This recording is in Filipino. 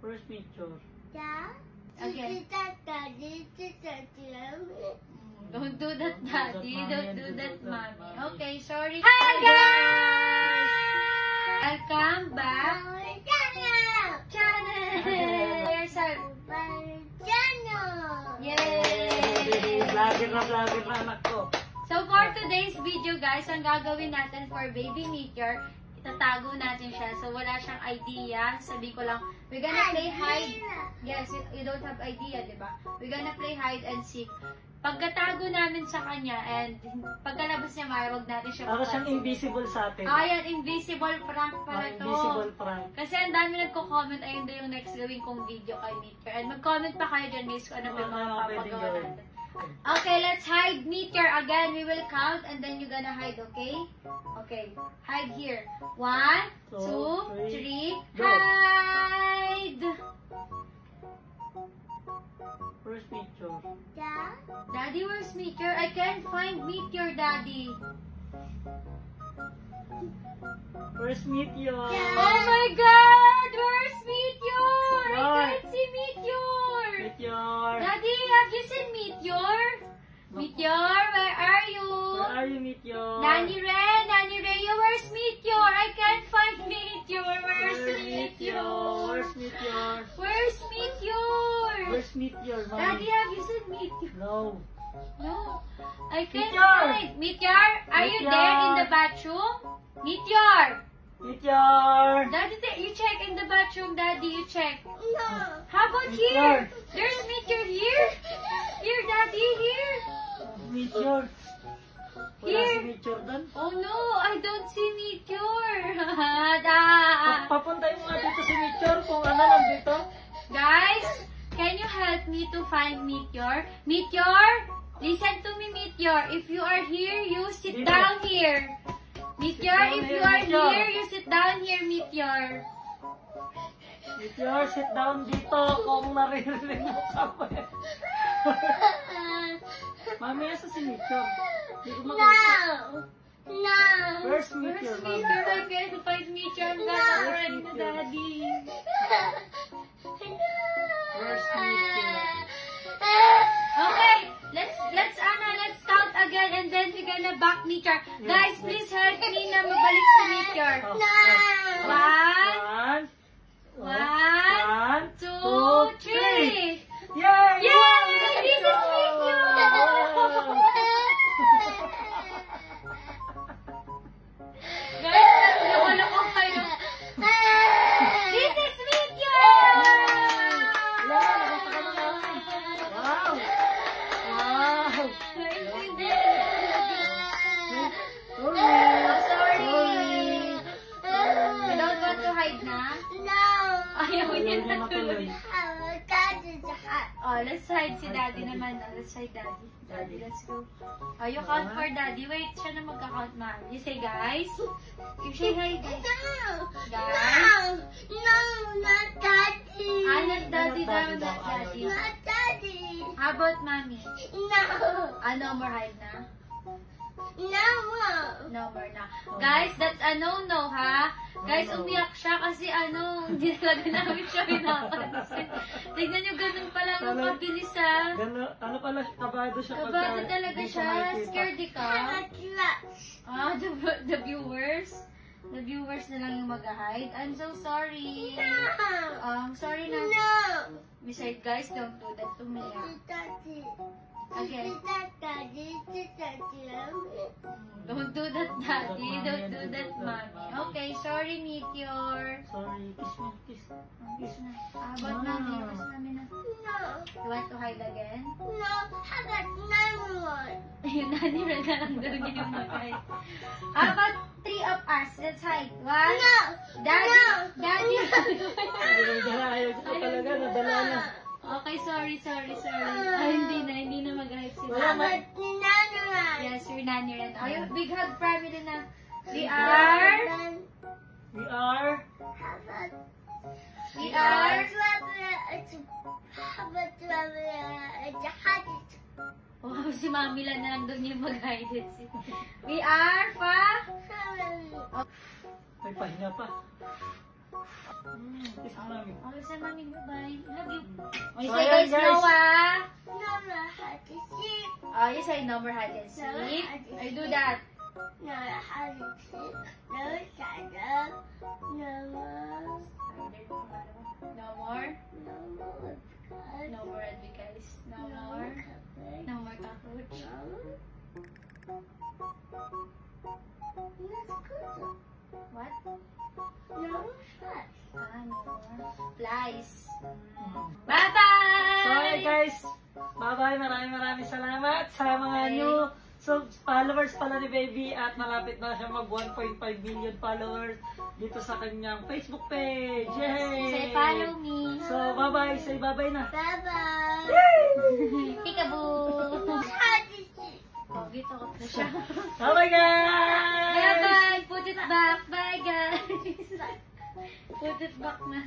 First picture. Yeah. Okay. Don't do that, Daddy. Don't do that, Mommy. Okay, sorry. Hi, guys! Welcome back. Channel. Here's our Yay! Vlogger na anak ko. So, for today's video, guys, ang gagawin natin for Baby Meteor, itatago natin siya. So, wala siyang idea. Sabi ko lang, we're gonna play hide. Yes, you don't have idea, di ba? We're gonna play hide and seek. Pagkatago namin sa kanya, and pagkalabas niya, wag natin siya Para siyang invisible sa atin. Ayan, invisible prank pala to. Invisible prank. Kasi ang dami nagko-comment, ayun daw yung next gawin kong video kay Meteor. And mag-comment pa kayo dyan, guys, kung ano ba yung mga papagawa natin. Okay, let's hide Meteor again. We will count and then you're gonna hide, okay? Okay, hide here. 1, 2, 3, hide! First picture. Daddy, where's Meteor? I can't find Meteor, Daddy. Where's Meteor? Oh my God! Where's Meteor? I What? can't see Meteor! Meteor. Daddy, have you seen Meteor? Meteor, where are you? Where are you, Meteor? Nanny Ray, where's Meteor? I can't find Meteor. Where's Meteor? Where's Meteor? Where's Meteor? Where's Meteor, Mommy? Daddy, have you seen Meteor? No. No, I can't Meteor! find. Meteor, are you there in the bathroom? Meteor! Meteor. Daddy, you check in the bathroom, Daddy, you check. No. How about here? There's Meteor here. Here, Daddy, here. Meteor. Wala Here. si Meteor doon. Oh no, I don't see Meteor. Papuntay mo nga dito si Meteor kung ano nandito. Guys, can you help me to find Meteor? Meteor, listen to me, Meteor. If you are here, you sit down here. Meteor, if you are here, you sit down here, Meteor. Meteor, sit down dito kung naririnig mo kami. Mami, asa si Meteor? Hindi ko makita. No. Where's Where's Meteor, Meteor? Mami? I can't find Meteor. I'm gonna run to Daddy. Where's Meteor? Okay, let's count again and then we're gonna back Meteor. Guys, please help me na mabalik si Meteor. One, One, 2, 3. Yay! Yay! This is Meteor! Guys, nakuloko kayo. This is Meteor! Wow! Wow! Oh, sorry. You don't want to hide na? No. Ayaw niya Ayaw niya na tuloy. That is hot. Oh, let's hide si Daddy naman. Oh, let's hide Daddy. Daddy, let's go. Oh, you count for Daddy. Wait, siya na magka-count, man. You say, guys. You say hi, guys. No. Guys. No, not daddy. Not Daddy daw, not Daddy. Not daddy. How about Mommy? No. No more hide na? No more. No more na. Guys, that's a no-no, ha? Guys, umiyak siya kasi hindi talaga namin siya pinapansin. Tignan nyo, ganun pala ang mabilis, ha? Gano, ano pala, kabado siya. Kabado talaga hindi siya. makikita. Scared ka? The viewers? The viewers na lang yung mag-hide. I'm so sorry. Sorry na. No. Besides, guys, don't do that to me, ha? Daddy. Okay. Daddy. Don't do that, Daddy. Don't do that, Mommy. Okay, sorry, Meteor. Sorry, kiss me, kiss. Kiss na. How about Mommy? Kiss Mommy na. No. You want to hide again? No. How about no one? Ayun, Nanny Red na lang daw niya yung mag-hide. How about 3 of us? Let's hide. 1. No. Daddy. No. Daddy. Ayaw ko talaga, nadala na. Okay, sorry. Ay, hindi na mag-hide si Wala, Mommy. Yes, your Nanny Red. Ayun, big hug family na. We are. Wow, si Mami lang na lang doon yung mag-hide. We are May pahinga pa. Kiss mo namin. Okay, sa mami, bye-bye. Love you. Oh, you So, say ayan, guys, guys. Noah. Mama had to sleep. Oh, you say no more hide and seek. I do that. Mama had to sleep. No shadow. No more. No more. No more. No more red guys. No more. No more cockroach. What? No flies. Ah, no more. Flies. So, Bye-bye! ayan guys. Bye-bye. Maraming salamat sa mga Bye. new followers pala ni Baby at malapit na siya mag 1.5 million followers dito sa kanyang Facebook page. Yay! Say follow me. So, bye-bye. Say bye-bye na. Bye-bye. Peekaboo! Had to sleep. Oh, gito ko na siya. Bye-bye guys! Bye-bye! Put it back! Bye, guys! Put it back na.